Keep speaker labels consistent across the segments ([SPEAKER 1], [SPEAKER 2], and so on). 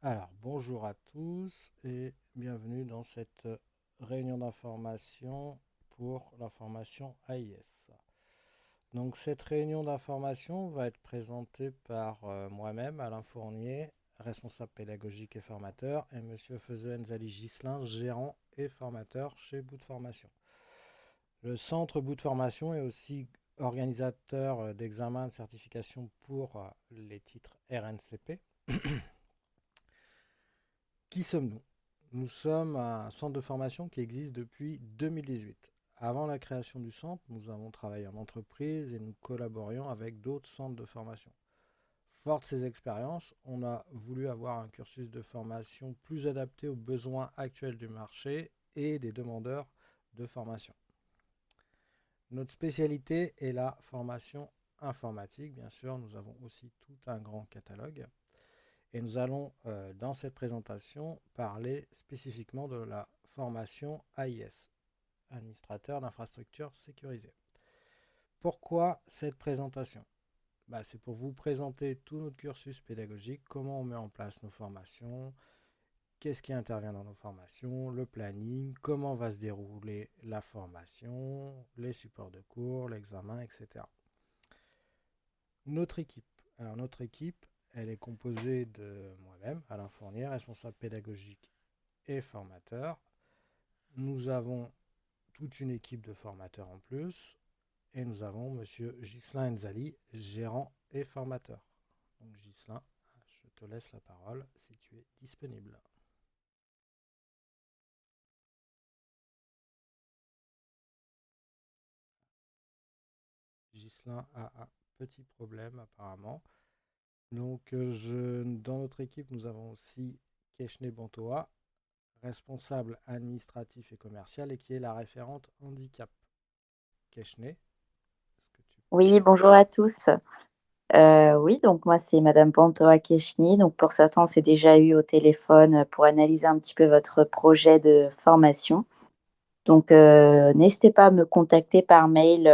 [SPEAKER 1] Alors, bonjour à tous et bienvenue dans cette réunion d'information pour la formation AIS. Donc, cette réunion d'information va être présentée par moi-même, Alain Fournier, responsable pédagogique et formateur, et Monsieur Fezeux Enzali Ghislain, gérant et formateur chez Bout de Formation. Le centre Bout de Formation est aussi organisateur d'examens de certification pour les titres RNCP. Qui sommes-nous? Nous sommes un centre de formation qui existe depuis 2018. Avant la création du centre, nous avons travaillé en entreprise et nous collaborions avec d'autres centres de formation. Fort de ces expériences, on a voulu avoir un cursus de formation plus adapté aux besoins actuels du marché et des demandeurs de formation. Notre spécialité est la formation informatique. Bien sûr, nous avons aussi tout un grand catalogue. Et nous allons, dans cette présentation, parler spécifiquement de la formation AIS, administrateur d'infrastructures sécurisées. Pourquoi cette présentation? C'est pour vous présenter tout notre cursus pédagogique, comment on met en place nos formations, qu'est-ce qui intervient dans nos formations, le planning, comment va se dérouler la formation, les supports de cours, l'examen, etc. Notre équipe. Alors notre équipe, elle est composée de moi-même, Alain Fournier, responsable pédagogique et formateur. Nous avons toute une équipe de formateurs en plus. Et nous avons Monsieur Ghislain Enzali, gérant et formateur. Donc Ghislain, je te laisse la parole si tu es disponible. Ghislain a un petit problème apparemment. Donc dans notre équipe, nous avons aussi Keshne Bantoa, responsable administratif et commercial et qui est la référente handicap. Keshne, est-ce que tu
[SPEAKER 2] Oui,
[SPEAKER 1] peux...
[SPEAKER 2] bonjour à tous. Oui, donc moi c'est Madame Pantoa Keshni. Donc pour certains, on s'est déjà eu au téléphone pour analyser un petit peu votre projet de formation. Donc n'hésitez pas à me contacter par mail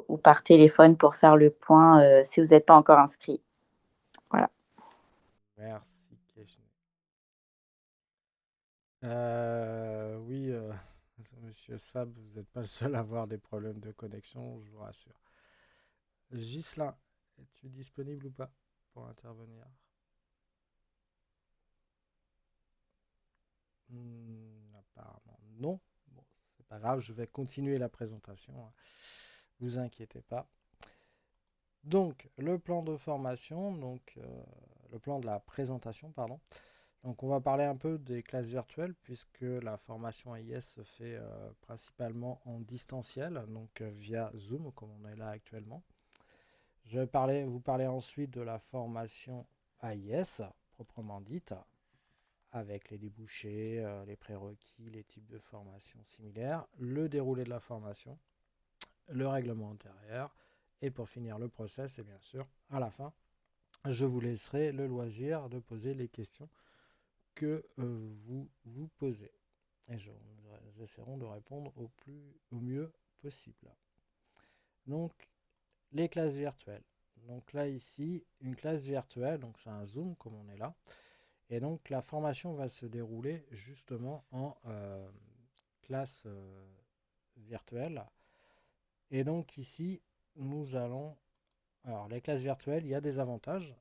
[SPEAKER 2] ou par téléphone pour faire le point si vous n'êtes pas encore inscrit. Voilà.
[SPEAKER 1] Merci Keshne. Oui, Monsieur Sab, vous n'êtes pas le seul à avoir des problèmes de connexion, je vous rassure. Ghislain, es-tu disponible ou pas pour intervenir? Apparemment non. Bon, c'est pas grave, je vais continuer la présentation, hein. Vous inquiétez pas. Donc, le plan de formation, le plan de la présentation, pardon. Donc, on va parler un peu des classes virtuelles puisque la formation AIS se fait principalement en distanciel, donc via Zoom, comme on est là actuellement. Je vais vous parler ensuite de la formation AIS, proprement dite, avec les débouchés, les prérequis, les types de formations similaires, le déroulé de la formation, le règlement intérieur, et pour finir le process, et bien sûr, à la fin, je vous laisserai le loisir de poser les questions que vous vous posez. Et nous essaierons de répondre au mieux possible. Donc, les classes virtuelles. Donc là, ici, une classe virtuelle, donc c'est un Zoom comme on est là. Et donc, la formation va se dérouler justement en classe virtuelle. Et donc, ici, nous allons. Alors, les classes virtuelles, il y a des avantages.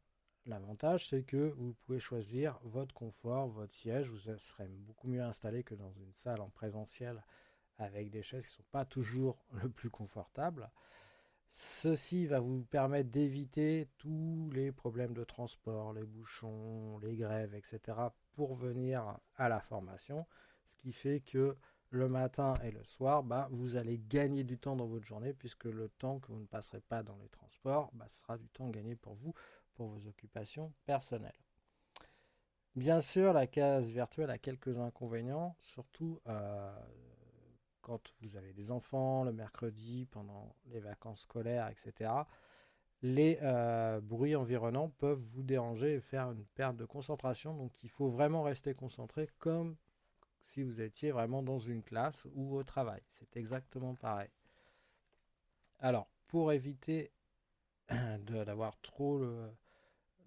[SPEAKER 1] L'avantage, c'est que vous pouvez choisir votre confort, votre siège. Vous serez beaucoup mieux installé que dans une salle en présentiel avec des chaises qui ne sont pas toujours le plus confortables. Ceci va vous permettre d'éviter tous les problèmes de transport, les bouchons, les grèves, etc. pour venir à la formation. Ce qui fait que le matin et le soir, vous allez gagner du temps dans votre journée puisque le temps que vous ne passerez pas dans les transports sera du temps gagné pour vous, pour vos occupations personnelles. Bien sûr, la case virtuelle a quelques inconvénients, surtout quand vous avez des enfants le mercredi, pendant les vacances scolaires, etc. Les bruits environnants peuvent vous déranger et faire une perte de concentration. Donc il faut vraiment rester concentré comme si vous étiez vraiment dans une classe ou au travail. C'est exactement pareil. Alors, pour éviter d'avoir trop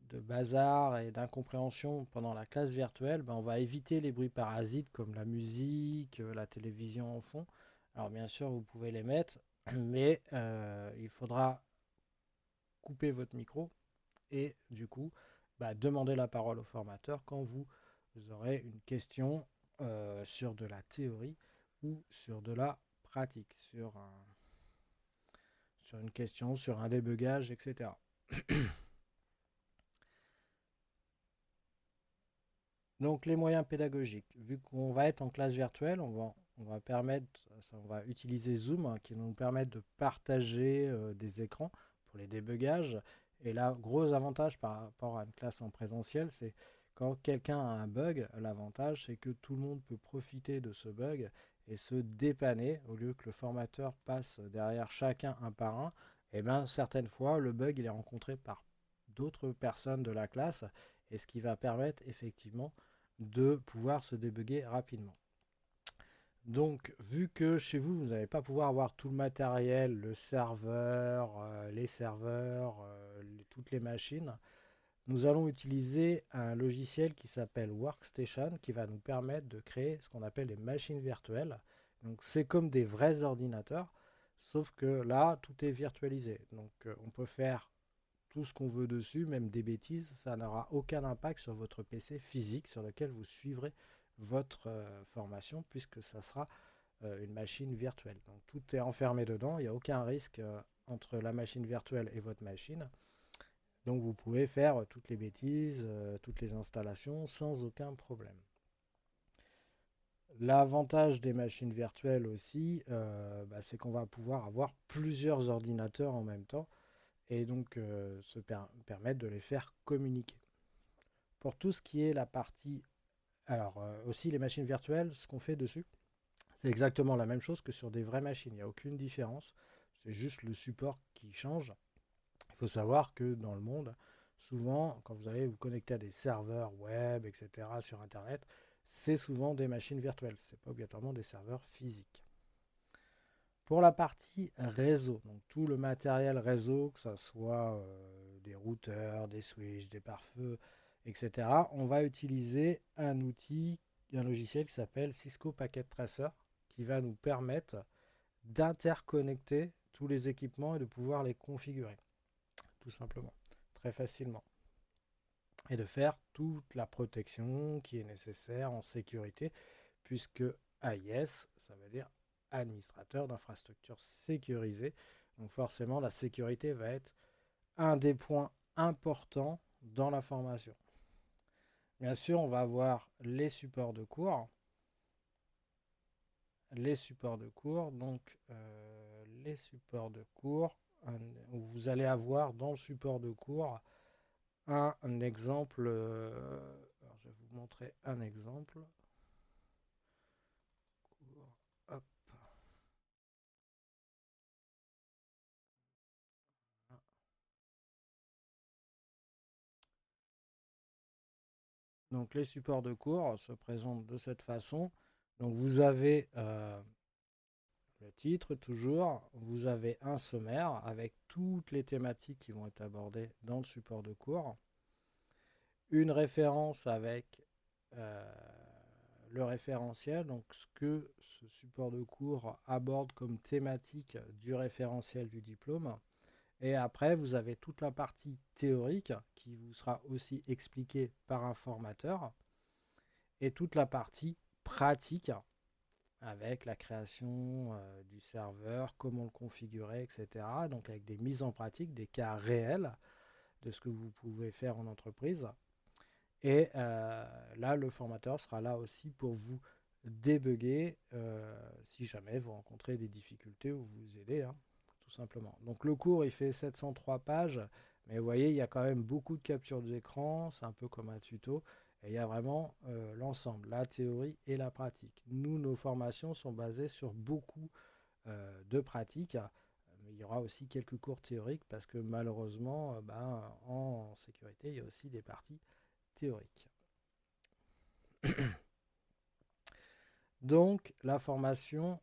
[SPEAKER 1] de bazar et d'incompréhension pendant la classe virtuelle, ben, on va éviter les bruits parasites comme la musique, la télévision en fond. Alors bien sûr, vous pouvez les mettre, mais il faudra couper votre micro et du coup, bah, demander la parole au formateur quand vous aurez une question sur de la théorie ou sur de la pratique, sur une question, sur un débugage, etc. Donc les moyens pédagogiques, vu qu'on va être en classe virtuelle, on va utiliser Zoom hein, qui va nous permettre de partager des écrans pour les débugages. Et là, gros avantage par rapport à une classe en présentiel, c'est quand quelqu'un a un bug, l'avantage c'est que tout le monde peut profiter de ce bug et se dépanner au lieu que le formateur passe derrière chacun un par un. Et bien certaines fois, le bug il est rencontré par d'autres personnes de la classe et ce qui va permettre effectivement de pouvoir se débugger rapidement. Donc, vu que chez vous, vous n'allez pas pouvoir avoir tout le matériel, le serveur, les serveurs, toutes les machines, nous allons utiliser un logiciel qui s'appelle Workstation qui va nous permettre de créer ce qu'on appelle des machines virtuelles. Donc, c'est comme des vrais ordinateurs, sauf que là, tout est virtualisé. Donc, on peut faire tout ce qu'on veut dessus, même des bêtises, ça n'aura aucun impact sur votre PC physique sur lequel vous suivrez votre formation puisque ça sera une machine virtuelle. Donc tout est enfermé dedans, il n'y a aucun risque entre la machine virtuelle et votre machine. Donc vous pouvez faire toutes les bêtises, toutes les installations sans aucun problème. L'avantage des machines virtuelles aussi, bah, c'est qu'on va pouvoir avoir plusieurs ordinateurs en même temps et donc permettre de les faire communiquer. Pour tout ce qui est la partie... Alors aussi les machines virtuelles, ce qu'on fait dessus, c'est exactement la même chose que sur des vraies machines. Il n'y a aucune différence. C'est juste le support qui change. Il faut savoir que dans le monde, souvent, quand vous allez vous connecter à des serveurs web, etc., sur Internet, c'est souvent des machines virtuelles. Ce n'est pas obligatoirement des serveurs physiques. Pour la partie réseau, donc tout le matériel réseau, que ce soit des routeurs, des switches, des pare-feux, etc., on va utiliser un outil, un logiciel qui s'appelle Cisco Packet Tracer, qui va nous permettre d'interconnecter tous les équipements et de pouvoir les configurer, tout simplement, très facilement. Et de faire toute la protection qui est nécessaire en sécurité, puisque AIS, ça veut dire administrateur d'infrastructures sécurisées. Donc forcément, la sécurité va être un des points importants dans la formation. Bien sûr, on va avoir les supports de cours. Les supports de cours, donc les supports de cours, vous allez avoir dans le support de cours un exemple. Alors je vais vous montrer un exemple. Hop. Donc les supports de cours se présentent de cette façon. Donc vous avez le titre toujours, vous avez un sommaire avec toutes les thématiques qui vont être abordées dans le support de cours, une référence avec le référentiel, donc ce que ce support de cours aborde comme thématique du référentiel du diplôme. Et après, vous avez toute la partie théorique qui vous sera aussi expliquée par un formateur et toute la partie pratique avec la création du serveur, comment le configurer, etc. Donc avec des mises en pratique, des cas réels de ce que vous pouvez faire en entreprise. Et là, le formateur sera là aussi pour vous débugger si jamais vous rencontrez des difficultés ou vous aider, hein, tout simplement. Donc le cours, il fait 703 pages, mais vous voyez, il y a quand même beaucoup de captures d'écran, c'est un peu comme un tuto, et il y a vraiment l'ensemble, la théorie et la pratique. Nous, nos formations sont basées sur beaucoup de pratiques, mais il y aura aussi quelques cours théoriques parce que malheureusement, en sécurité, il y a aussi des parties théoriques. Donc, la formation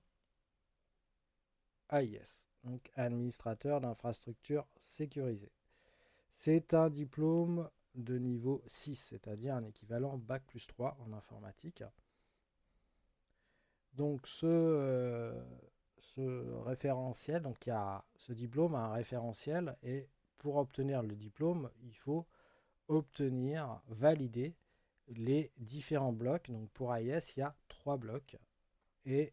[SPEAKER 1] AIS, donc administrateur d'infrastructures sécurisées. C'est un diplôme de niveau 6, c'est-à-dire un équivalent Bac plus 3 en informatique. Donc ce référentiel, donc ce diplôme a un référentiel et pour obtenir le diplôme, il faut valider les différents blocs. Donc pour AIS, il y a 3 blocs et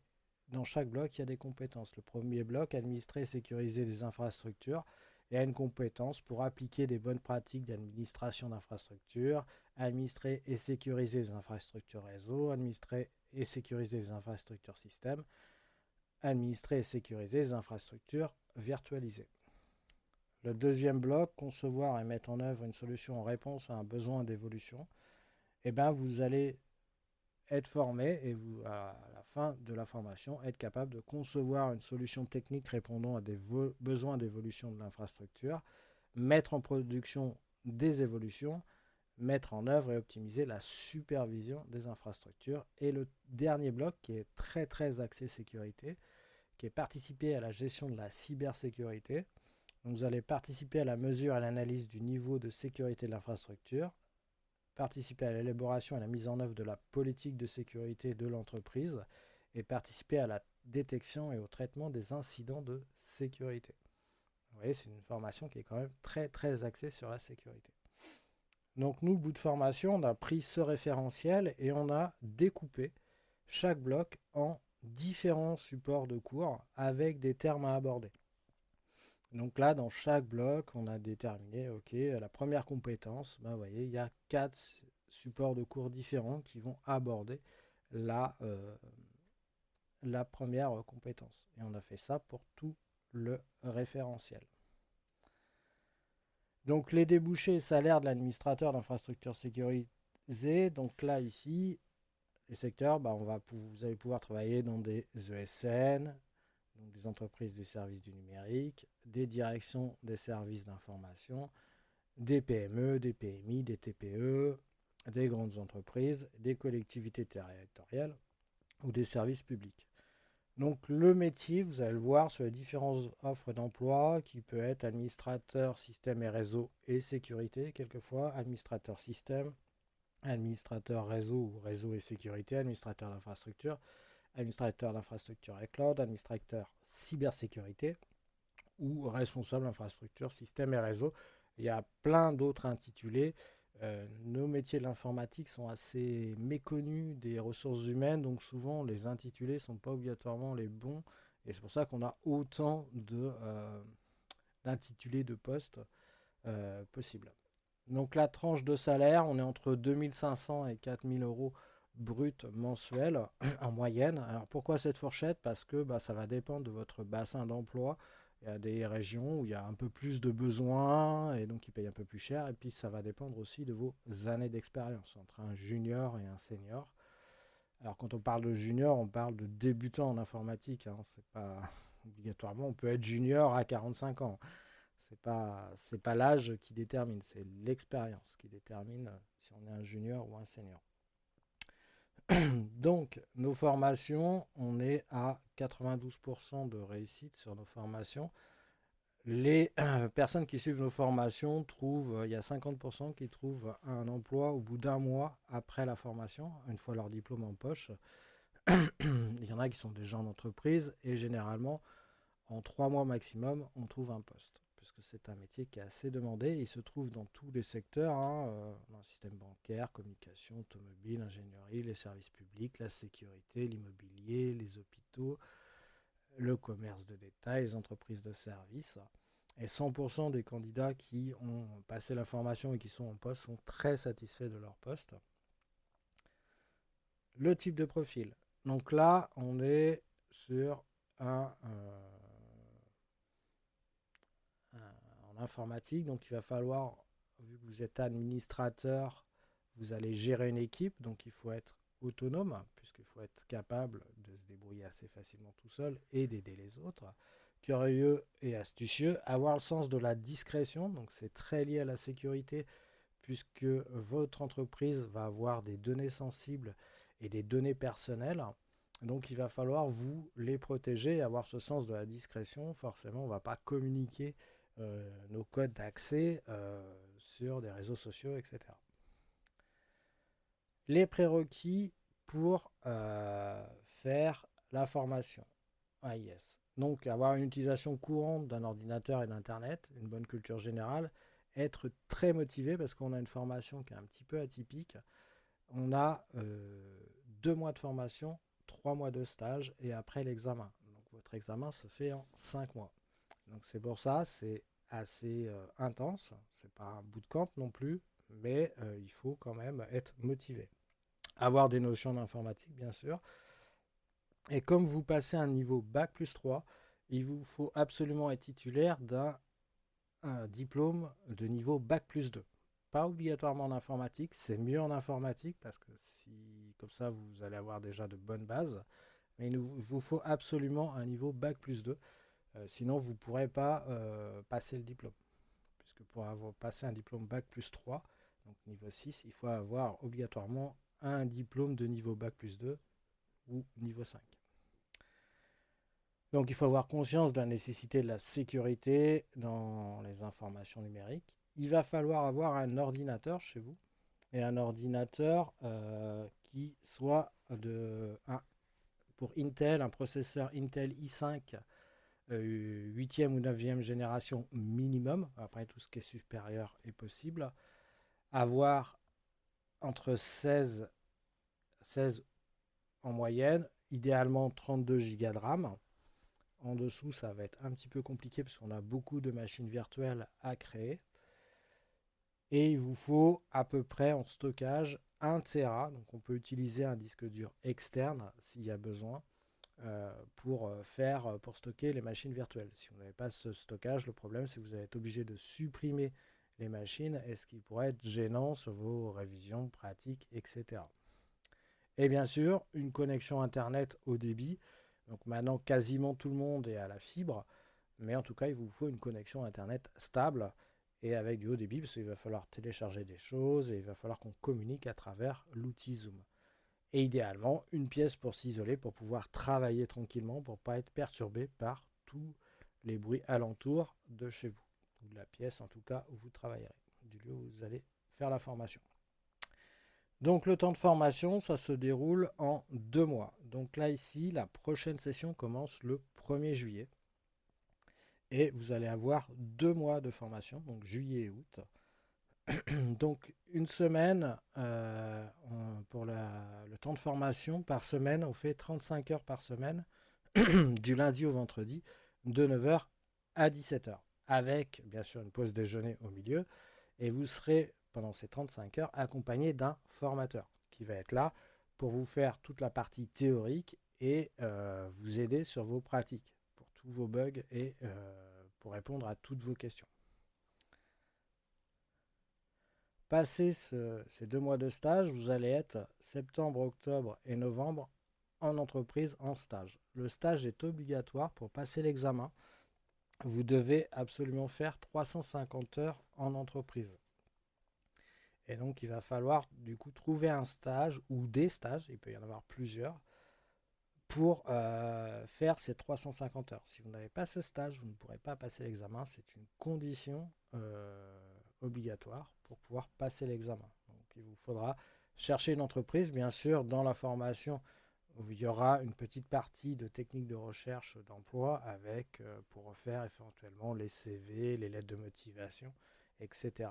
[SPEAKER 1] dans chaque bloc, il y a des compétences. Le premier bloc, administrer et sécuriser des infrastructures, et a une compétence pour appliquer des bonnes pratiques d'administration d'infrastructures, administrer et sécuriser les infrastructures réseau, administrer et sécuriser les infrastructures système, administrer et sécuriser les infrastructures virtualisées. Le deuxième bloc, concevoir et mettre en œuvre une solution en réponse à un besoin d'évolution. Eh bien, vous allez être formé et vous, à la fin de la formation, être capable de concevoir une solution technique répondant à des besoins d'évolution de l'infrastructure, mettre en production des évolutions, mettre en œuvre et optimiser la supervision des infrastructures. Et le dernier bloc qui est très très axé sécurité, qui est participer à la gestion de la cybersécurité. Donc vous allez participer à la mesure et à l'analyse du niveau de sécurité de l'infrastructure, participer à l'élaboration et à la mise en œuvre de la politique de sécurité de l'entreprise et participer à la détection et au traitement des incidents de sécurité. Vous voyez, c'est une formation qui est quand même très très axée sur la sécurité. Donc nous, au bout de formation, on a pris ce référentiel et on a découpé chaque bloc en différents supports de cours avec des termes à aborder. Donc là, dans chaque bloc, on a déterminé, ok, la première compétence, vous voyez, il y a 4 supports de cours différents qui vont aborder la première compétence. Et on a fait ça pour tout le référentiel. Donc les débouchés salaires de l'administrateur d'infrastructures sécurisées. Donc là, ici, les secteurs, vous allez pouvoir travailler dans des ESN, donc des entreprises de services du numérique, des directions des services d'information, des PME, des PMI, des TPE, des grandes entreprises, des collectivités territoriales ou des services publics. Donc le métier, vous allez le voir sur les différentes offres d'emploi, qui peut être administrateur système et réseau et sécurité, quelquefois, administrateur système, administrateur réseau ou réseau et sécurité, administrateur d'infrastructure et cloud, administrateur cybersécurité ou responsable infrastructure, système et réseau. Il y a plein d'autres intitulés. Nos métiers de l'informatique sont assez méconnus des ressources humaines, donc souvent les intitulés ne sont pas obligatoirement les bons, et c'est pour ça qu'on a autant d'intitulés de postes possibles. Donc la tranche de salaire, on est entre 2500 et 4000 euros brut mensuel en moyenne. Alors pourquoi cette fourchette? Parce que ça va dépendre de votre bassin d'emploi. Il y a des régions où il y a un peu plus de besoins et donc ils payent un peu plus cher. Et puis ça va dépendre aussi de vos années d'expérience entre un junior et un senior. Alors quand on parle de junior, on parle de débutant en informatique. Hein. C'est pas obligatoirement, on peut être junior à 45 ans. C'est pas l'âge qui détermine, c'est l'expérience qui détermine si on est un junior ou un senior. Donc, nos formations, on est à 92% de réussite sur nos formations. Les personnes qui suivent nos formations trouvent, il y a 50% qui trouvent un emploi au bout d'un mois après la formation, une fois leur diplôme en poche. Il y en a qui sont déjà en entreprise et généralement, en 3 mois maximum, on trouve un poste. Puisque c'est un métier qui est assez demandé. Il se trouve dans tous les secteurs, dans le système bancaire, communication, automobile, ingénierie, les services publics, la sécurité, l'immobilier, les hôpitaux, le commerce de détail, les entreprises de services. Et 100% des candidats qui ont passé la formation et qui sont en poste sont très satisfaits de leur poste. Le type de profil. Donc là, on est sur en informatique, donc il va falloir, vu que vous êtes administrateur, vous allez gérer une équipe, donc il faut être autonome, puisqu'il faut être capable de se débrouiller assez facilement tout seul et d'aider les autres. Curieux et astucieux, avoir le sens de la discrétion, donc c'est très lié à la sécurité, puisque votre entreprise va avoir des données sensibles et des données personnelles. Donc il va falloir vous les protéger et avoir ce sens de la discrétion. Forcément, on ne va pas communiquer nos codes d'accès sur des réseaux sociaux, etc. Les prérequis pour faire la formation AIS. Donc, avoir une utilisation courante d'un ordinateur et d'Internet, une bonne culture générale, être très motivé parce qu'on a une formation qui est un petit peu atypique. On a 2 mois de formation, 3 mois de stage et après l'examen. Donc, votre examen se fait en 5 mois. Donc, c'est pour ça, c'est assez intense. C'est pas un bootcamp non plus, mais il faut quand même être motivé. Avoir des notions d'informatique, bien sûr. Et comme vous passez un niveau Bac plus 3, il vous faut absolument être titulaire d'un diplôme de niveau Bac plus 2. Pas obligatoirement en informatique, c'est mieux en informatique parce que si comme ça vous allez avoir déjà de bonnes bases, mais il vous faut absolument un niveau Bac plus 2, sinon vous ne pourrez pas passer le diplôme. Puisque pour avoir passé un diplôme Bac plus 3, donc niveau 6, il faut avoir obligatoirement un diplôme de niveau Bac plus 2 ou niveau 5. Donc il faut avoir conscience de la nécessité de la sécurité dans les informations numériques. Il va falloir avoir un ordinateur chez vous et un ordinateur qui soit pour Intel, un processeur Intel i5 8e ou 9e génération minimum. Après, tout ce qui est supérieur est possible. Avoir entre 16 en moyenne, idéalement 32 Go de RAM. En dessous, ça va être un petit peu compliqué parce qu'on a beaucoup de machines virtuelles à créer. Et il vous faut à peu près en stockage 1 Tera. Donc on peut utiliser un disque dur externe s'il y a besoin pour stocker les machines virtuelles. Si vous n'avez pas ce stockage, le problème c'est que vous allez être obligé de supprimer les machines et ce qui pourrait être gênant sur vos révisions pratiques, etc. Et bien sûr, une connexion Internet haut débit. Donc maintenant, quasiment tout le monde est à la fibre, mais en tout cas, il vous faut une connexion Internet stable et avec du haut débit, parce qu'il va falloir télécharger des choses et il va falloir qu'on communique à travers l'outil Zoom. Et idéalement, une pièce pour s'isoler, pour pouvoir travailler tranquillement, pour ne pas être perturbé par tous les bruits alentours de chez vous, ou de la pièce en tout cas où vous travaillerez, du lieu où vous allez faire la formation. Donc le temps de formation, ça se déroule en 2 mois. Donc là ici, la prochaine session commence le 1er juillet. Et vous allez avoir 2 mois de formation, donc juillet et août. Donc une semaine pour le temps de formation par semaine, on fait 35 heures par semaine, du lundi au vendredi, de 9h à 17h, avec bien sûr une pause déjeuner au milieu. Et vous serez pendant ces 35 heures accompagné d'un formateur qui va être là pour vous faire toute la partie théorique et vous aider sur vos pratiques, pour tous vos bugs et pour répondre à toutes vos questions. Passé ces 2 mois de stage, vous allez être septembre, octobre et novembre en entreprise en stage. Le stage est obligatoire pour passer l'examen. Vous devez absolument faire 350 heures en entreprise. Et donc, il va falloir du coup trouver un stage ou des stages, il peut y en avoir plusieurs, pour faire ces 350 heures. Si vous n'avez pas ce stage, vous ne pourrez pas passer l'examen. C'est une condition obligatoire pour pouvoir passer l'examen. Donc, il vous faudra chercher une entreprise. Bien sûr, dans la formation, il y aura une petite partie de techniques de recherche d'emploi avec pour refaire éventuellement les CV, les lettres de motivation, etc.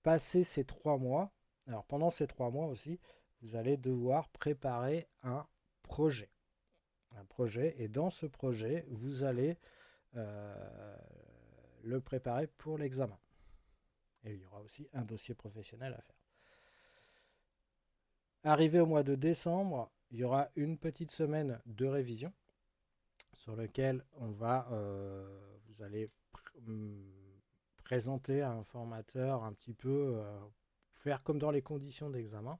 [SPEAKER 1] Passer ces 3 mois, alors pendant ces 3 mois aussi, vous allez devoir préparer un projet. Et dans ce projet, vous allez le préparer pour l'examen. Et il y aura aussi un dossier professionnel à faire. Arrivé au mois de décembre, il y aura une petite semaine de révision sur lequel vous allez présenter à un formateur un petit peu, faire comme dans les conditions d'examen,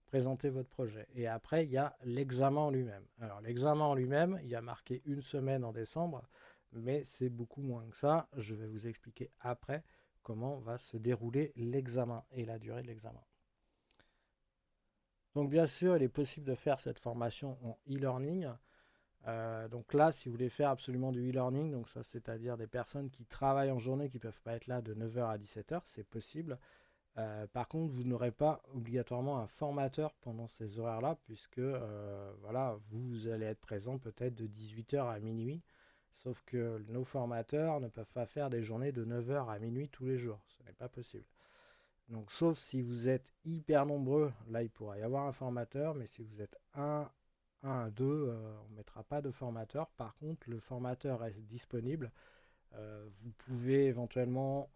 [SPEAKER 1] présenter votre projet. Et après, il y a l'examen en lui-même. Alors l'examen en lui-même, il y a marqué une semaine en décembre, mais c'est beaucoup moins que ça. Je vais vous expliquer après comment va se dérouler l'examen et la durée de l'examen. Donc bien sûr, il est possible de faire cette formation en e-learning. Donc là, si vous voulez faire absolument du e-learning, donc ça, c'est-à-dire des personnes qui travaillent en journée, qui ne peuvent pas être là de 9h à 17h, c'est possible. Par contre, vous n'aurez pas obligatoirement un formateur pendant ces horaires-là, puisque voilà, vous allez être présent peut-être de 18h à minuit, sauf que nos formateurs ne peuvent pas faire des journées de 9h à minuit tous les jours. Ce n'est pas possible. Donc, sauf si vous êtes hyper nombreux, là, il pourra y avoir un formateur, mais si vous êtes un à 2, on ne mettra pas de formateur. Par contre, le formateur reste disponible. Vous pouvez éventuellement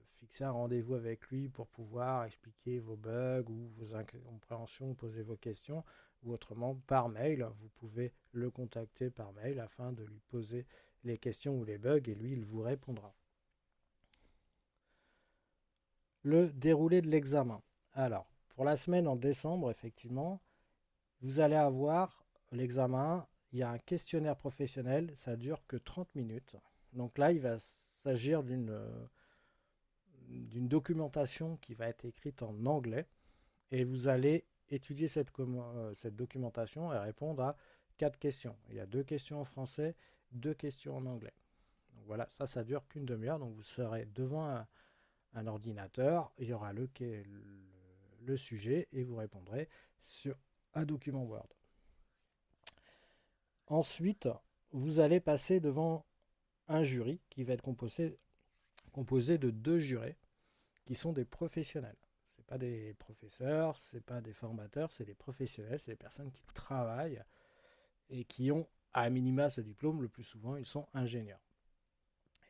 [SPEAKER 1] fixer un rendez-vous avec lui pour pouvoir expliquer vos bugs ou vos incompréhensions, poser vos questions, ou autrement par mail. Vous pouvez le contacter par mail afin de lui poser les questions ou les bugs et lui, il vous répondra. Le déroulé de l'examen. Alors, pour la semaine en décembre, effectivement, vous allez avoir l'examen. Il y a un questionnaire professionnel, ça dure que 30 minutes. Donc là, il va s'agir d'une documentation qui va être écrite en anglais et vous allez étudier cette documentation et répondre à 4 questions. Il y a 2 questions en français, 2 questions en anglais. Donc voilà, ça dure qu'une demi-heure. Donc vous serez devant un ordinateur, il y aura le sujet et vous répondrez sur un document Word. Ensuite, vous allez passer devant un jury qui va être composé de 2 jurés qui sont des professionnels. Ce pas des professeurs, c'est pas des formateurs, c'est des professionnels, c'est des personnes qui travaillent et qui ont à minima ce diplôme. Le plus souvent, ils sont ingénieurs.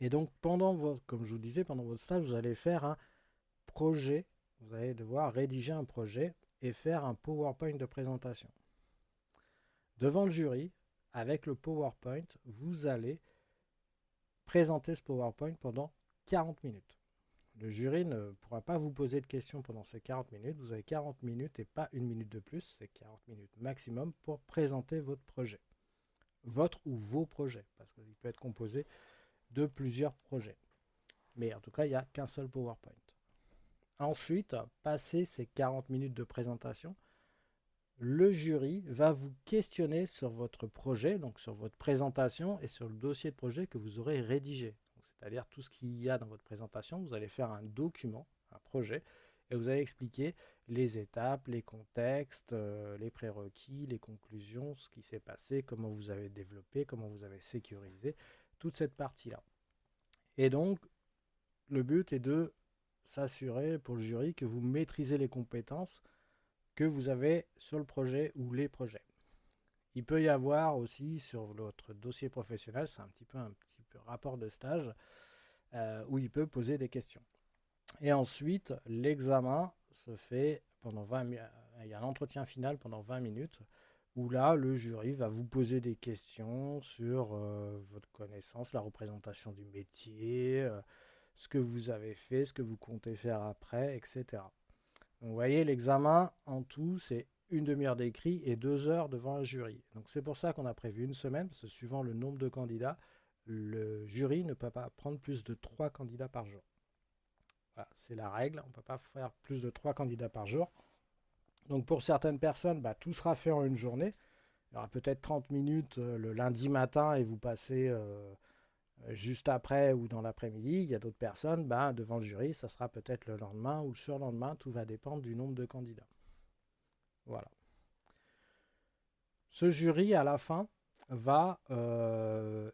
[SPEAKER 1] Et donc, comme je vous disais, pendant votre stage, vous allez faire un projet. Vous allez devoir rédiger un projet et faire un PowerPoint de présentation. Devant le jury, avec le PowerPoint, vous allez présenter ce PowerPoint pendant 40 minutes. Le jury ne pourra pas vous poser de questions pendant ces 40 minutes. Vous avez 40 minutes et pas une minute de plus. C'est 40 minutes maximum pour présenter votre projet. Votre ou vos projets, parce qu'il peut être composé de plusieurs projets. Mais en tout cas, il n'y a qu'un seul PowerPoint. Ensuite, passé ces 40 minutes de présentation, le jury va vous questionner sur votre projet, donc sur votre présentation et sur le dossier de projet que vous aurez rédigé. C'est-à-dire tout ce qu'il y a dans votre présentation, vous allez faire un document, un projet, et vous allez expliquer les étapes, les contextes, les prérequis, les conclusions, ce qui s'est passé, comment vous avez développé, comment vous avez sécurisé, toute cette partie-là. Et donc, le but est de s'assurer pour le jury que vous maîtrisez les compétences que vous avez sur le projet ou les projets. Il peut y avoir aussi sur votre dossier professionnel, c'est un petit peu rapport de stage, où il peut poser des questions. Et ensuite, l'examen se fait pendant 20 minutes. Il y a un entretien final pendant 20 minutes où là, le jury va vous poser des questions sur votre connaissance, la représentation du métier, ce que vous avez fait, ce que vous comptez faire après, etc. Donc, vous voyez, l'examen en tout, c'est une demi-heure d'écrit et 2 heures devant un jury. Donc c'est pour ça qu'on a prévu une semaine, parce que suivant le nombre de candidats, le jury ne peut pas prendre plus de 3 candidats par jour. Voilà, c'est la règle, on ne peut pas faire plus de 3 candidats par jour. Donc pour certaines personnes, tout sera fait en une journée. Il y aura peut-être 30 minutes le lundi matin et vous passez juste après ou dans l'après-midi. Il y a d'autres personnes, devant le jury, ça sera peut-être le lendemain ou le surlendemain, tout va dépendre du nombre de candidats. Voilà. Ce jury, à la fin, va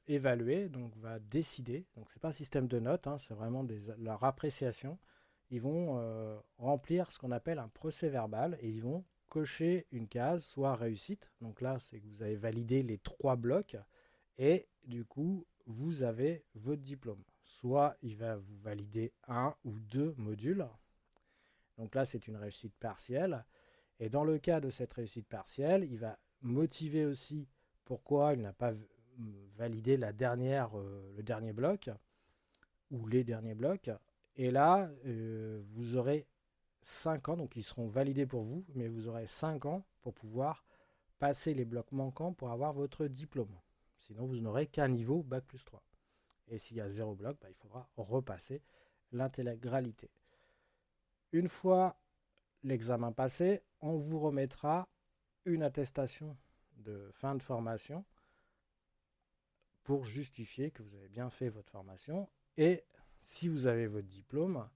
[SPEAKER 1] évaluer, donc va décider. Donc, ce n'est pas un système de notes, c'est vraiment leur appréciation. Ils vont remplir ce qu'on appelle un procès-verbal et ils vont cocher une case, soit réussite. Donc là, c'est que vous avez validé les 3 blocs et du coup, vous avez votre diplôme. Soit il va vous valider 1 ou 2 modules. Donc là, c'est une réussite partielle. Et dans le cas de cette réussite partielle, il va motiver aussi pourquoi il n'a pas validé le dernier bloc ou les derniers blocs. Et là, vous aurez 5 ans, donc ils seront validés pour vous, mais vous aurez 5 ans pour pouvoir passer les blocs manquants pour avoir votre diplôme. Sinon, vous n'aurez qu'un niveau Bac plus 3. Et s'il y a 0 bloc, il faudra repasser l'intégralité. Une fois l'examen passé, on vous remettra une attestation de fin de formation pour justifier que vous avez bien fait votre formation. Et si vous avez votre diplôme,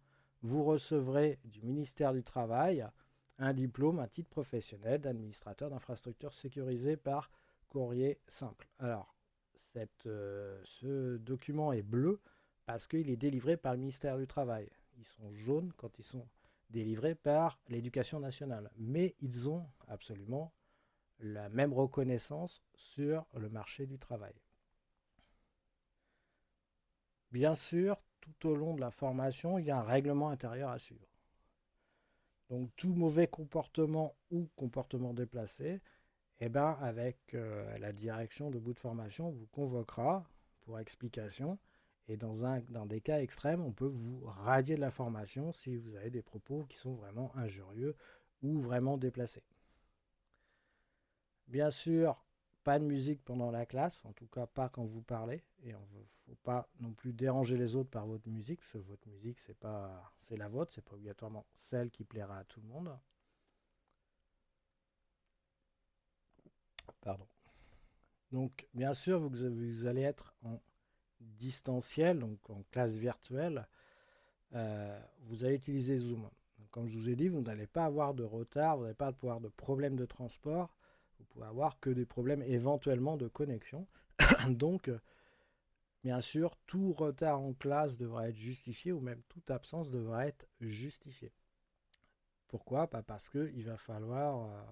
[SPEAKER 1] vous recevrez du ministère du Travail un diplôme à titre professionnel d'administrateur d'infrastructures sécurisées par courrier simple. Alors, ce document est bleu parce qu'il est délivré par le ministère du Travail. Ils sont jaunes quand ils sont délivrés par l'Éducation nationale. Mais ils ont absolument la même reconnaissance sur le marché du travail. Bien sûr, tout au long de la formation, il y a un règlement intérieur à suivre. Donc tout mauvais comportement ou comportement déplacé, avec la direction de bout de formation, vous convoquera pour explication. Et dans des cas extrêmes, on peut vous radier de la formation si vous avez des propos qui sont vraiment injurieux ou vraiment déplacés. Bien sûr, pas de musique pendant la classe, en tout cas pas quand vous parlez. Et il ne faut pas non plus déranger les autres par votre musique, parce que votre musique, c'est la vôtre, c'est pas obligatoirement celle qui plaira à tout le monde. Pardon. Donc, bien sûr, vous allez être en distanciel, donc en classe virtuelle. Vous allez utiliser Zoom. Donc, comme je vous ai dit, vous n'allez pas avoir de retard, vous n'allez pas avoir de problème de transport. Vous pouvez avoir que des problèmes éventuellement de connexion. Donc, bien sûr, tout retard en classe devra être justifié ou même toute absence devra être justifiée. Pourquoi? Parce qu'il va falloir...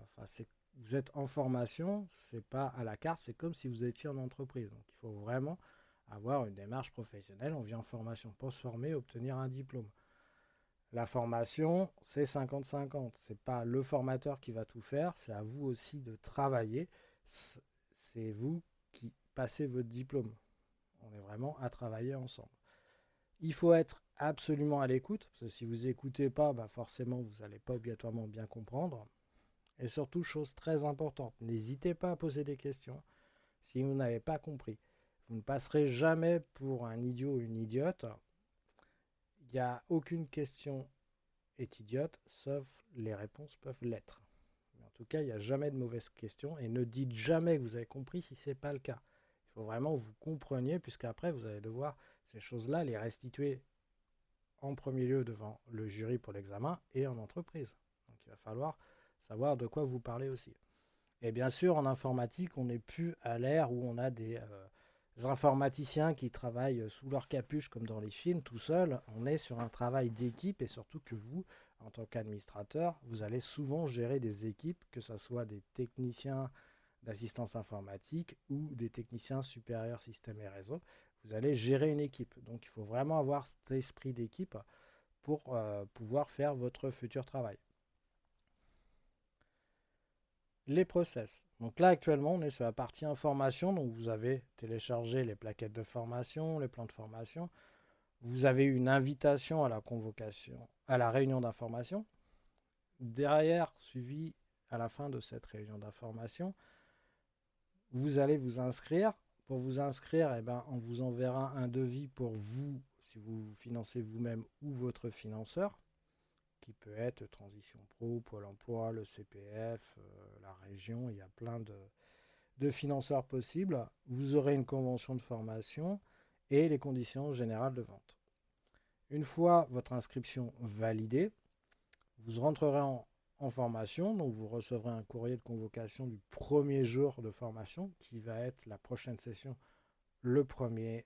[SPEAKER 1] vous êtes en formation, c'est pas à la carte, c'est comme si vous étiez en entreprise. Donc il faut vraiment avoir une démarche professionnelle. On vient en formation pour se former, obtenir un diplôme. La formation, c'est 50-50. C'est pas le formateur qui va tout faire, c'est à vous aussi de travailler. C'est vous qui passez votre diplôme. On est vraiment à travailler ensemble. Il faut être absolument à l'écoute, parce que si vous n'écoutez pas, forcément, vous n'allez pas obligatoirement bien comprendre. Et surtout, chose très importante, n'hésitez pas à poser des questions si vous n'avez pas compris. Vous ne passerez jamais pour un idiot ou une idiote. Il n'y a aucune question est idiote, sauf les réponses peuvent l'être. Mais en tout cas, il n'y a jamais de mauvaises questions et ne dites jamais que vous avez compris si ce n'est pas le cas. Il faut vraiment que vous compreniez, puisqu'après, vous allez devoir ces choses-là les restituer en premier lieu devant le jury pour l'examen et en entreprise. Donc il va falloir savoir de quoi vous parlez aussi. Et bien sûr, en informatique, on n'est plus à l'ère où on a des informaticiens qui travaillent sous leur capuche comme dans les films tout seuls. On est sur un travail d'équipe et surtout que vous, en tant qu'administrateur, vous allez souvent gérer des équipes, que ce soit des techniciens d'assistance informatique ou des techniciens supérieurs système et réseau. Vous allez gérer une équipe. Donc il faut vraiment avoir cet esprit d'équipe pour pouvoir faire votre futur travail. Les process. Donc là, actuellement, on est sur la partie information. Donc vous avez téléchargé les plaquettes de formation, les plans de formation. Vous avez une invitation à la convocation, à la réunion d'information. Derrière, suivi à la fin de cette réunion d'information, vous allez vous inscrire. Pour vous inscrire, on vous enverra un devis pour vous, si vous financez vous-même ou votre financeur, qui peut être Transition Pro, Pôle emploi, le CPF, la région. Il y a plein de financeurs possibles. Vous aurez une convention de formation et les conditions générales de vente. Une fois votre inscription validée, vous rentrerez en formation, donc vous recevrez un courrier de convocation du premier jour de formation qui va être la prochaine session le 1er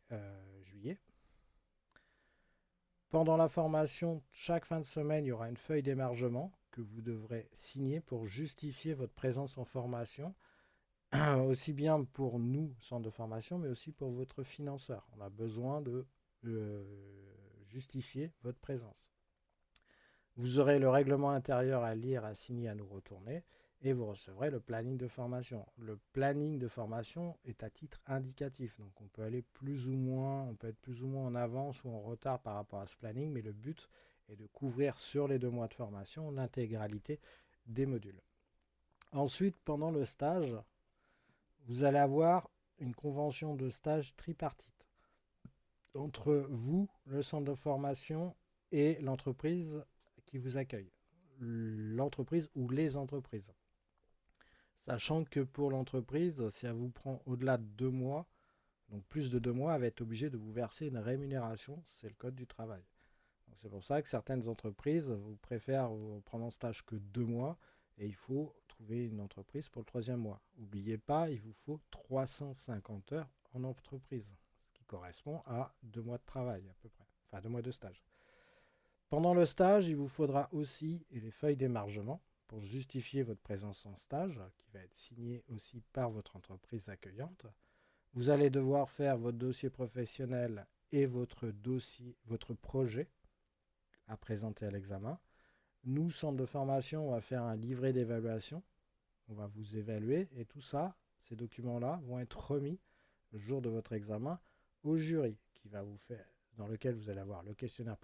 [SPEAKER 1] juillet. Pendant la formation, chaque fin de semaine, il y aura une feuille d'émargement que vous devrez signer pour justifier votre présence en formation, aussi bien pour nous, centre de formation, mais aussi pour votre financeur. On a besoin de justifier votre présence. Vous aurez le règlement intérieur à lire, à signer, à nous retourner, et vous recevrez le planning de formation. Le planning de formation est à titre indicatif, donc on peut aller plus ou moins, on peut être plus ou moins en avance ou en retard par rapport à ce planning, mais le but est de couvrir sur les 2 mois de formation l'intégralité des modules. Ensuite, pendant le stage, vous allez avoir une convention de stage tripartite entre vous, le centre de formation et l'entreprise qui vous accueille, l'entreprise ou les entreprises. Sachant que pour l'entreprise, si elle vous prend au-delà de 2 mois, donc plus de 2 mois, elle va être obligée de vous verser une rémunération, c'est le code du travail. C'est pour ça que certaines entreprises vous préfèrent prendre en stage que 2 mois et il faut trouver une entreprise pour le troisième mois. N'oubliez pas, il vous faut 350 heures en entreprise, ce qui correspond à 2 mois de travail à peu près, enfin 2 mois de stage. Pendant le stage, il vous faudra aussi les feuilles d'émargement pour justifier votre présence en stage, qui va être signée aussi par votre entreprise accueillante. Vous allez devoir faire votre dossier professionnel et votre projet à présenter à l'examen. Nous, centre de formation, on va faire un livret d'évaluation. On va vous évaluer et tout ça, ces documents-là, vont être remis le jour de votre examen au jury qui va vous faire, dans lequel vous allez avoir le questionnaire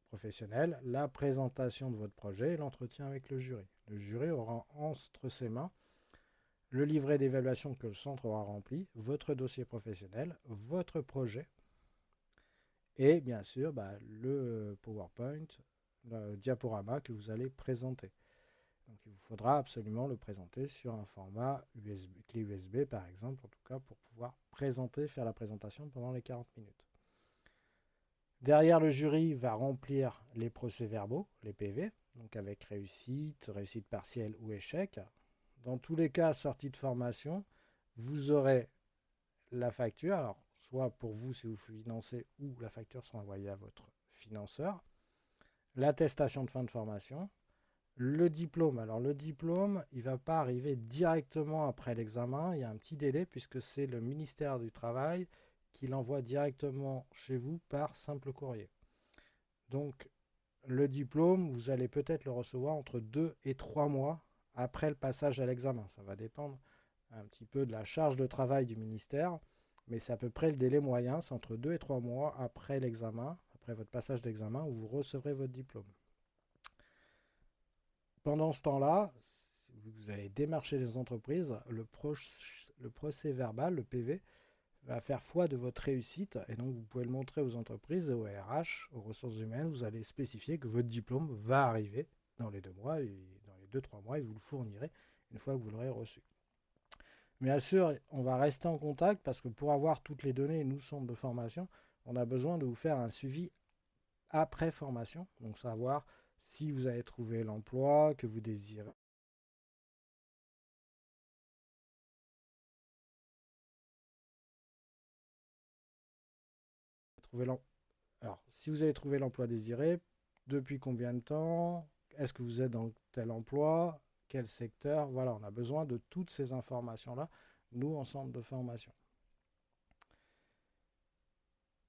[SPEAKER 1] professionnel, la présentation de votre projet et l'entretien avec le jury. Le jury aura entre ses mains le livret d'évaluation que le centre aura rempli, votre dossier professionnel, votre projet et bien sûr le PowerPoint, le diaporama que vous allez présenter. Donc il vous faudra absolument le présenter sur un format USB, clé USB par exemple, en tout cas pour pouvoir faire la présentation pendant les 40 minutes. Derrière, le jury va remplir les procès-verbaux, les PV, donc avec réussite, réussite partielle ou échec. Dans tous les cas, sortie de formation, vous aurez la facture, alors soit pour vous si vous financez ou la facture sera envoyée à votre financeur, l'attestation de fin de formation, le diplôme. Alors le diplôme, il ne va pas arriver directement après l'examen, il y a un petit délai puisque c'est le ministère du Travail qui l'envoie directement chez vous par simple courrier. Donc le diplôme, vous allez peut-être le recevoir entre 2 et 3 mois après le passage à l'examen. Ça va dépendre un petit peu de la charge de travail du ministère, mais c'est à peu près le délai moyen, c'est entre 2 et 3 mois après l'examen, après votre passage d'examen, où vous recevrez votre diplôme. Pendant ce temps-là, vous allez démarcher les entreprises, le procès verbal, le PV, va faire foi de votre réussite et donc vous pouvez le montrer aux entreprises et aux RH, aux ressources humaines. Vous allez spécifier que votre diplôme va arriver dans les 2 mois et dans les 2-3 mois et vous le fournirez une fois que vous l'aurez reçu. Bien sûr, on va rester en contact parce que pour avoir toutes les données, nous, centre de formation, on a besoin de vous faire un suivi après formation, donc savoir si vous avez trouvé l'emploi que vous désirez. Alors, si vous avez trouvé l'emploi désiré, depuis combien de temps? Est-ce que vous êtes dans tel emploi? Quel secteur? Voilà, on a besoin de toutes ces informations-là, nous, en centre de formation.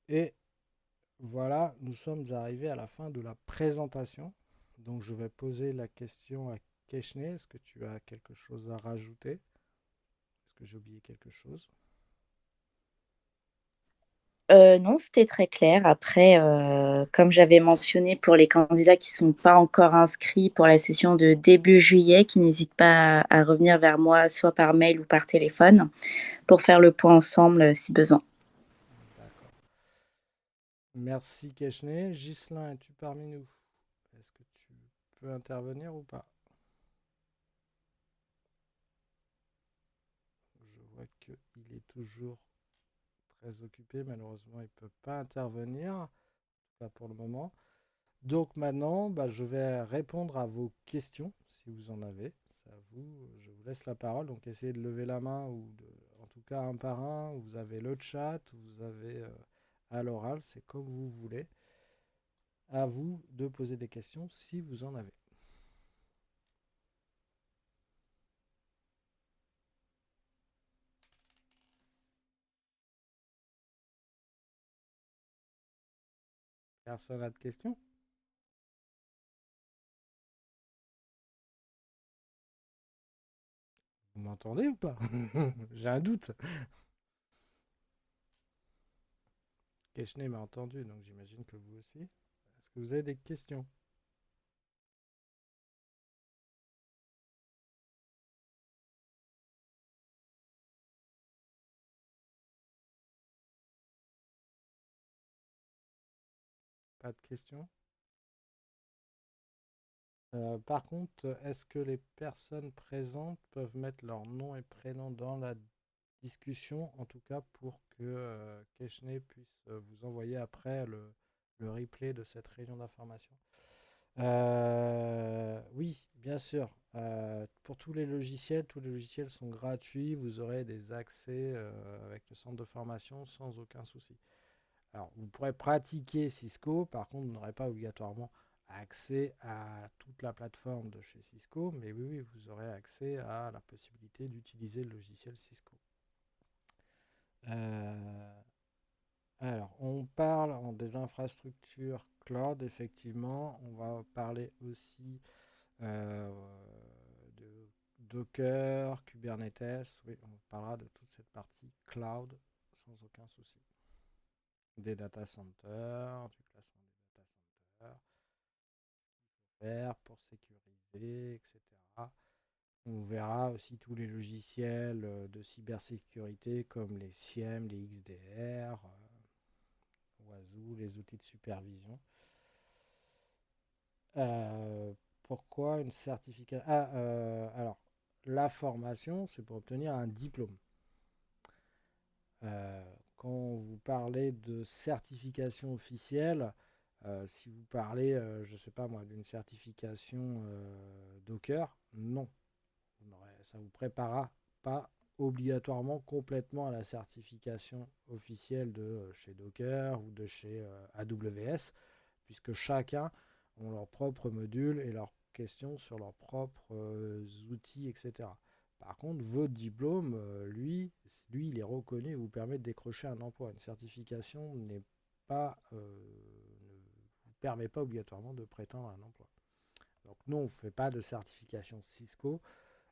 [SPEAKER 1] Et voilà, nous sommes arrivés à la fin de la présentation. Donc, je vais poser la question à Keshne. Est-ce que tu as quelque chose à rajouter? Est-ce que j'ai oublié quelque chose?
[SPEAKER 2] Non, c'était très clair. Après, comme j'avais mentionné pour les candidats qui ne sont pas encore inscrits pour la session de début juillet, qui n'hésitent pas à revenir vers moi, soit par mail ou par téléphone, pour faire le point ensemble si besoin.
[SPEAKER 1] D'accord. Merci Keshne. Ghislain, es-tu parmi nous? Est-ce que tu peux intervenir ou pas? Je vois qu'il est toujours très occupé. Malheureusement, il ne peut pas intervenir, pas pour le moment. Donc maintenant, je vais répondre à vos questions, si vous en avez. C'est à vous. Je vous laisse la parole. Donc essayez de lever la main ou en tout cas un par un. Vous avez le chat, vous avez à l'oral. C'est comme vous voulez. À vous de poser des questions si vous en avez. Personne n'a de questions? Vous m'entendez ou pas? J'ai un doute. Keshne m'a entendu, donc j'imagine que vous aussi. Est-ce que vous avez des questions? Pas de questions? Par contre, est-ce que les personnes présentes peuvent mettre leur nom et prénom dans la discussion, en tout cas pour que Keshne puisse vous envoyer après le replay de cette réunion d'information? Oui, bien sûr. Pour tous les logiciels sont gratuits. Vous aurez des accès avec le centre de formation sans aucun souci. Alors, vous pourrez pratiquer Cisco, par contre, vous n'aurez pas obligatoirement accès à toute la plateforme de chez Cisco, mais oui, oui, vous aurez accès à la possibilité d'utiliser le logiciel Cisco. Euh, alors, on parle des infrastructures cloud, effectivement. On va parler aussi euh, de Docker, Kubernetes. Oui, on parlera de toute cette partie cloud sans aucun souci. Des data centers, du classement des data centers, faire pour sécuriser, etc. On verra aussi tous les logiciels de cybersécurité comme les SIEM, les XDR, Oiseau, les outils de supervision. Pourquoi une certification? Alors, la formation, c'est pour obtenir un diplôme. Euh, Quand vous parlez de certification officielle, si vous parlez, je ne sais pas moi, d'une certification Docker, non. Ça ne vous préparera pas obligatoirement complètement à la certification officielle de chez Docker ou de chez AWS, puisque chacun ont leur propre module et leurs questions sur leurs propres outils, etc. Par contre, votre diplôme, lui, il est reconnu et vous permet de décrocher un emploi. Une certification n'est pas, ne vous permet pas obligatoirement de prétendre à un emploi. Donc, nous, on ne fait pas de certification Cisco,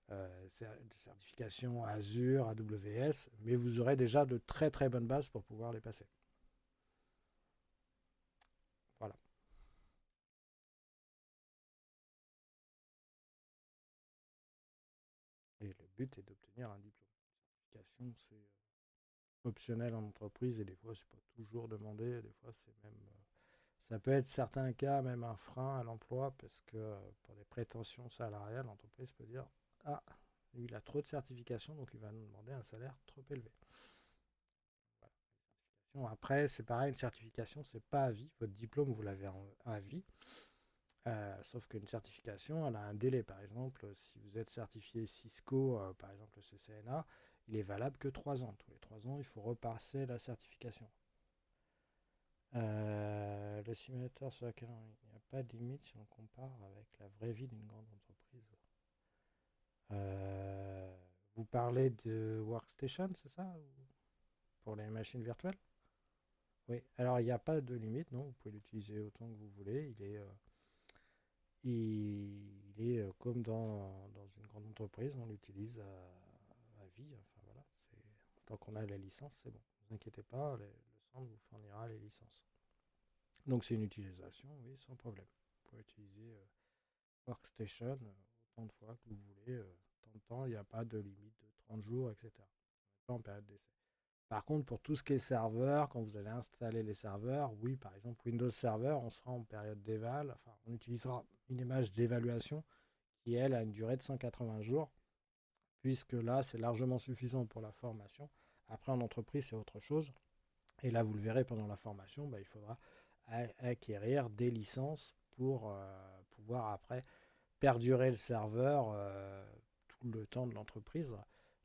[SPEAKER 1] de certification Azure, AWS, mais vous aurez déjà de très très bonnes bases pour pouvoir les passer. Voilà. Et le but est d'obtenir un diplôme. La certification, c'est optionnel en entreprise et des fois, c'est pas toujours demandé. Des fois, c'est même. Ça peut être certains cas même un frein à l'emploi parce que pour des prétentions salariales, l'entreprise peut dire ah, lui, il a trop de certifications, donc il va nous demander un salaire trop élevé. Voilà. Après, c'est pareil, une certification, c'est pas à vie. Votre diplôme, vous l'avez à vie. Sauf qu'une certification, elle a un délai. Par exemple, si vous êtes certifié Cisco, par exemple le CCNA, il est valable que 3 ans. Tous les 3 ans, il faut repasser la certification. Le simulateur sur lequel il n'y a pas de limite si on compare avec la vraie vie d'une grande entreprise. Euh, Vous parlez de Workstation, c'est ça? Pour les machines virtuelles? Oui. Alors, il n'y a pas de limite, non? Vous pouvez l'utiliser autant que vous voulez. Il est comme dans une grande entreprise, on l'utilise à vie. Enfin, voilà, tant qu'on a la licence, c'est bon. Ne vous inquiétez pas, le centre vous fournira les licences. Donc c'est une utilisation, oui, sans problème. Vous pouvez utiliser Workstation autant de fois que vous voulez, tant de temps, il n'y a pas de limite de 30 jours, etc. Pas en période d'essai. Par contre, pour tout ce qui est serveur, quand vous allez installer les serveurs, oui, par exemple Windows Server, on sera en période d'éval, enfin, on utilisera une image d'évaluation qui, elle, a une durée de 180 jours, puisque là, c'est largement suffisant pour la formation. Après, en entreprise, c'est autre chose. Et là, vous le verrez pendant la formation, il faudra acquérir des licences pour pouvoir après perdurer le serveur tout le temps de l'entreprise.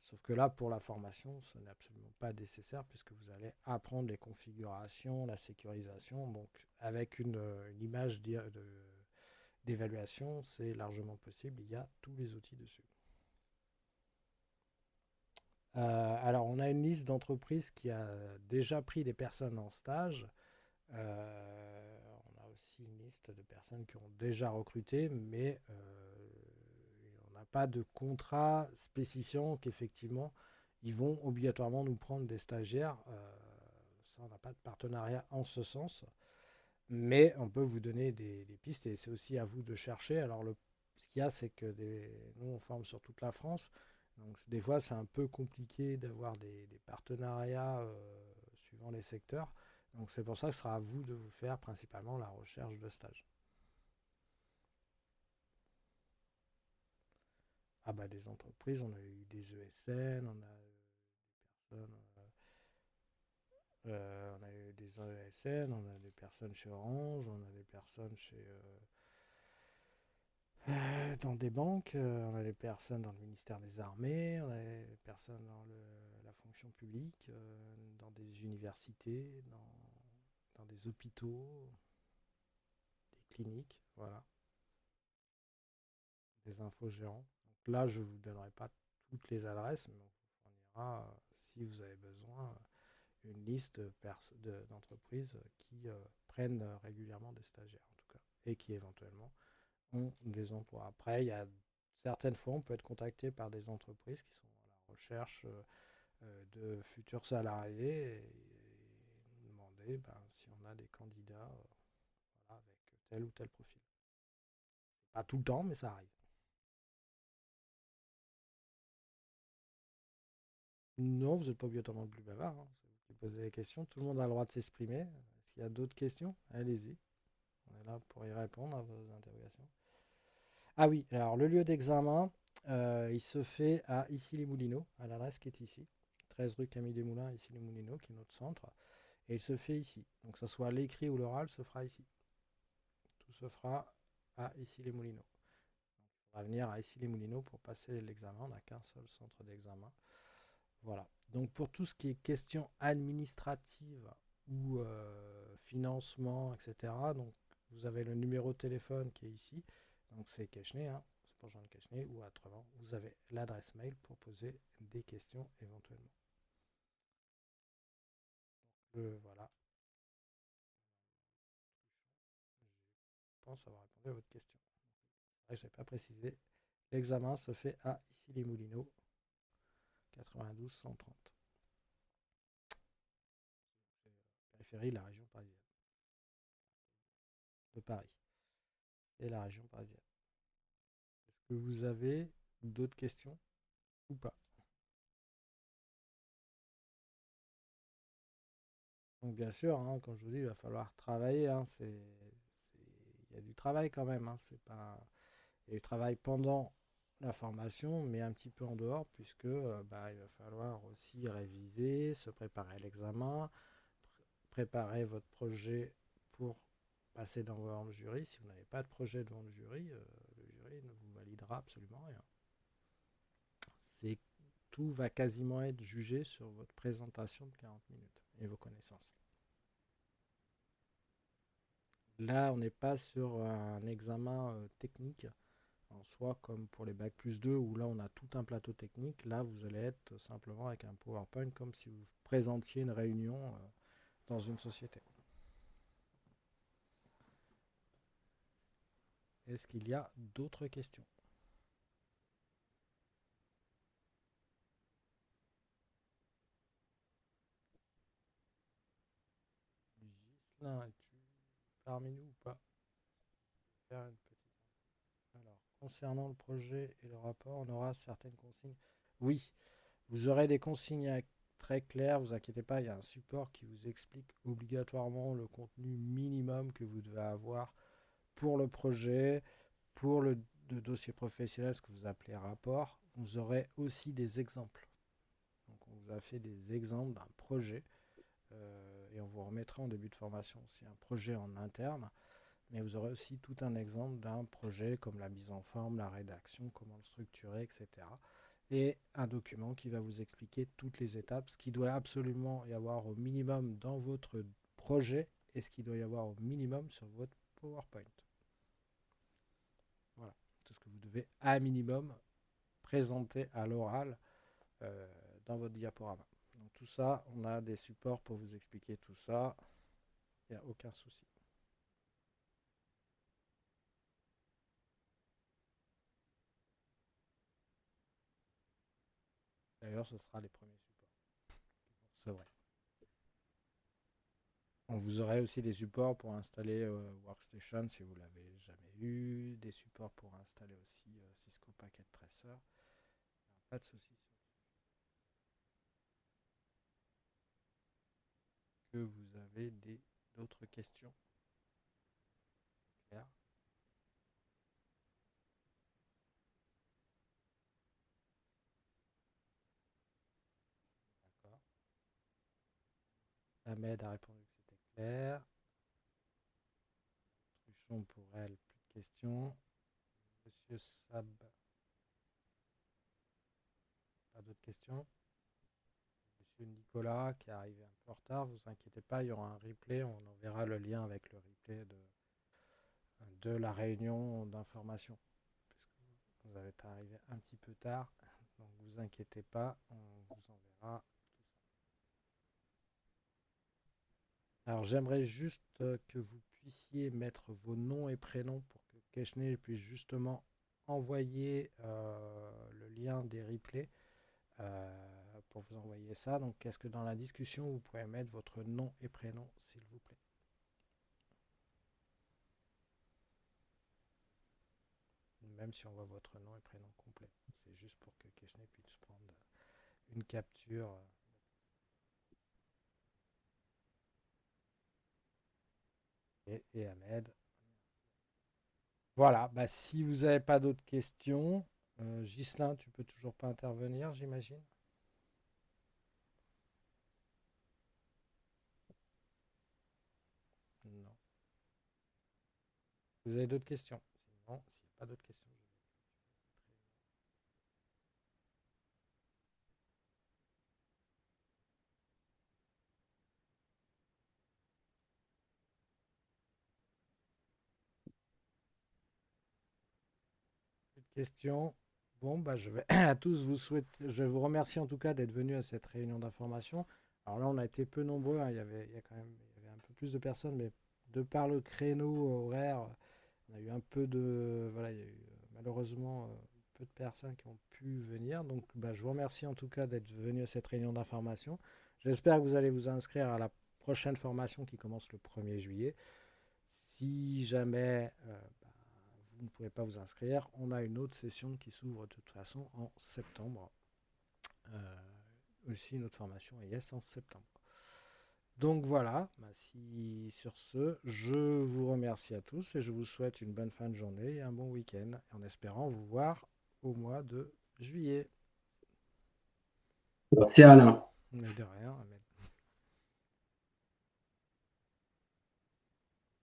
[SPEAKER 1] Sauf que là, pour la formation, ce n'est absolument pas nécessaire puisque vous allez apprendre les configurations, la sécurisation. Donc, avec une image d'évaluation, c'est largement possible. Il y a tous les outils dessus. Alors, on a une liste d'entreprises qui a déjà pris des personnes en stage. On a aussi une liste de personnes qui ont déjà recruté, mais on n'a pas de contrat spécifiant qu'effectivement, ils vont obligatoirement nous prendre des stagiaires. Ça, on n'a pas de partenariat en ce sens, mais on peut vous donner des pistes et c'est aussi à vous de chercher. Alors, ce qu'il y a, c'est que nous, on forme sur toute la France. Donc, des fois, c'est un peu compliqué d'avoir des partenariats suivant les secteurs. Donc, c'est pour ça que ce sera à vous de vous faire principalement la recherche de stage. Ah bah des entreprises, on a eu des ESN, on a des personnes, on a eu des ESN, on a des personnes chez Orange, on a des personnes chez dans des banques, on a des personnes dans le ministère des Armées, on a des personnes dans la fonction publique, dans des universités, dans des hôpitaux, des cliniques, voilà, des infogérants. Donc là, je ne vous donnerai pas toutes les adresses, mais on vous fournira, si vous avez besoin, une liste d'entreprises qui prennent régulièrement des stagiaires, en tout cas, et qui éventuellement ont des emplois. Après, il y a certaines fois, on peut être contacté par des entreprises qui sont à la recherche de futurs salariés et nous demander ben, si on a des candidats voilà, avec tel ou tel profil. Pas tout le temps, mais ça arrive. Non, vous n'êtes pas obligatoirement plus bavard, hein. C'est vous qui posez les questions. Tout le monde a le droit de s'exprimer. S'il y a d'autres questions, allez-y. On est là pour y répondre à vos interrogations. Ah oui, alors le lieu d'examen, il se fait à Issy-les-Moulineaux, à l'adresse qui est ici. 13 rue Camille Desmoulins, Issy-les-Moulineaux, qui est notre centre. Et il se fait ici. Donc que ce soit l'écrit ou l'oral, se fera ici. Tout se fera à Issy-les-Moulineaux. On va venir à Issy-les-Moulineaux pour passer l'examen. On n'a qu'un seul centre d'examen. Voilà. Donc pour tout ce qui est questions administratives ou financement, etc., donc vous avez le numéro de téléphone qui est ici. Donc c'est Keshné, hein, c'est pour joindre Keshné, ou autrement, vous avez l'adresse mail pour poser des questions éventuellement. Voilà, je pense avoir répondu à votre question. C'est vrai que je n'ai pas précisé. L'examen se fait à Issy-les-Moulineaux, 92 130. Périphérie de la région parisienne, de Paris et la région parisienne. Est-ce que vous avez d'autres questions ou pas? Donc bien sûr, hein, comme je vous dis, il va falloir travailler, hein, il y a du travail quand même, hein, c'est pas... Il y a du travail pendant la formation, mais un petit peu en dehors, puisque bah, il va falloir aussi réviser, se préparer à l'examen, préparer votre projet pour passer devant le jury. Si vous n'avez pas de projet devant le jury ne vous validera absolument rien. C'est Tout va quasiment être jugé sur votre présentation de 40 minutes et vos connaissances. Là, on n'est pas sur un examen technique en soi, comme pour les Bac plus 2, où là, on a tout un plateau technique. Là, vous allez être simplement avec un PowerPoint, comme si vous présentiez une réunion dans une société. Est-ce qu'il y a d'autres questions? Ghislain, es-tu parmi nous ou pas? Faire une petite... Alors, concernant le projet et le rapport, on aura certaines consignes. Oui, vous aurez des consignes très claires, vous inquiétez pas, il y a un support qui vous explique obligatoirement le contenu minimum que vous devez avoir pour le projet, pour le dossier professionnel, ce que vous appelez rapport. Vous aurez aussi des exemples. Donc on vous a fait des exemples d'un projet et on vous remettra en début de formation aussi un projet en interne. Mais vous aurez aussi tout un exemple d'un projet comme la mise en forme, la rédaction, comment le structurer, etc. Et un document qui va vous expliquer toutes les étapes, ce qu'il doit absolument y avoir au minimum dans votre projet et ce qu'il doit y avoir au minimum sur votre PowerPoint. Voilà, tout ce que vous devez à minimum présenter à l'oral dans votre diaporama. Donc tout ça, on a des supports pour vous expliquer tout ça. Il n'y a aucun souci. D'ailleurs, ce sera les premiers supports. C'est vrai. On vous aurez aussi des supports pour installer Workstation si vous ne l'avez jamais eu, des supports pour installer aussi Cisco Packet Tracer. Pas de souci. Que vous avez d'autres questions? Claire? Ahmed a répondu que c'était clair. Truchon pour elle, plus de questions. Monsieur Sab, pas d'autres questions. Monsieur Nicolas qui est arrivé un peu en retard, vous inquiétez pas, il y aura un replay, on enverra le lien avec le replay de la réunion d'information. Puisque vous avez arrivé un petit peu tard, donc vous inquiétez pas, on vous enverra tout ça. Alors j'aimerais juste que vous puissiez mettre vos noms et prénoms pour que Keshne puisse justement envoyer le lien des replays pour vous envoyer ça. Donc est-ce que dans la discussion vous pouvez mettre votre nom et prénom s'il vous plaît? Même si on voit votre nom et prénom complet. C'est juste pour que Keshne puisse prendre une capture. Et Ahmed. Voilà, bah, si vous n'avez pas d'autres questions, Ghislain, tu peux toujours pas intervenir, j'imagine. Non. Vous avez d'autres questions? Sinon, s'il n'y a pas d'autres questions, je vais clôturer cette réunion. Plus de questions. Bon, bah, je vais à tous vous souhaiter, je vous remercie en tout cas d'être venus à cette réunion d'information. Alors là, on a été peu nombreux, hein, il y avait un peu plus de personnes, mais de par le créneau horaire, on a eu un peu de, voilà, il y a eu malheureusement peu de personnes qui ont pu venir. Donc, bah, je vous remercie en tout cas d'être venus à cette réunion d'information. J'espère que vous allez vous inscrire à la prochaine formation qui commence le 1er juillet. Si jamais bah, vous ne pouvez pas vous inscrire, on a une autre session qui s'ouvre de toute façon en septembre. Aussi une autre formation ES en septembre. Donc voilà, bah sur ce, je vous remercie à tous et je vous souhaite une bonne fin de journée et un bon week-end en espérant vous voir au mois de juillet.
[SPEAKER 3] Merci Alain.
[SPEAKER 1] Mais de rien.